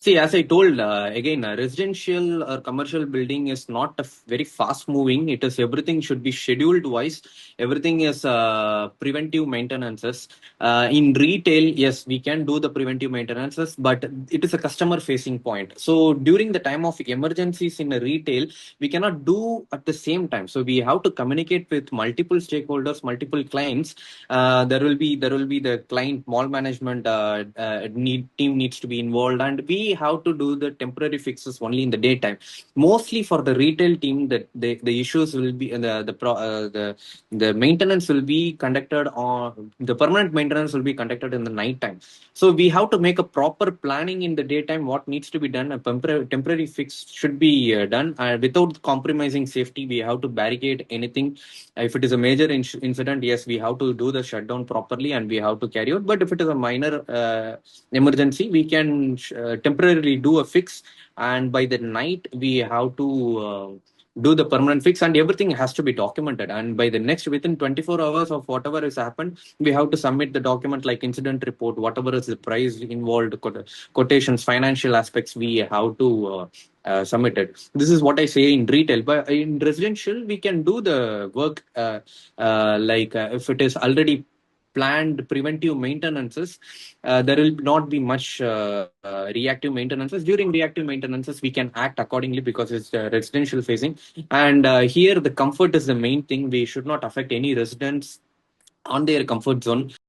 See, as I told again, residential or commercial building is not very fast moving. It is everything should be scheduled wise. Everything is preventive maintenances. In retail, yes, we can do the preventive maintenances, but it is a customer facing point. So during the time of emergencies in a retail, we cannot do at the same time. So we have to communicate with multiple stakeholders, multiple clients. There will be the client mall management team needs to be involved, and we have to do the temporary fixes only in the daytime. Mostly for the retail team, that the issues will be the maintenance will be conducted on the permanent maintenance will be conducted in the night time. So we have to make a proper planning in the daytime. What needs to be done, a temporary fix should be done without compromising safety. We have to barricade anything. If it is a major incident, yes, we have to do the shutdown properly and we have to carry out. But if it is a minor emergency, we can temporarily do a fix, and by the night we have to do the permanent fix, and everything has to be documented. And by the next, within 24 hours of whatever has happened, we have to submit the document like incident report, whatever is the price involved, quotations, financial aspects. We have to submit it. This is what I say in retail. But in residential, we can do the work if it is already planned preventive maintenances. There will not be much reactive maintenances. During reactive maintenances, we can act accordingly because it's residential facing. And here, the comfort is the main thing. We should not affect any residents on their comfort zone.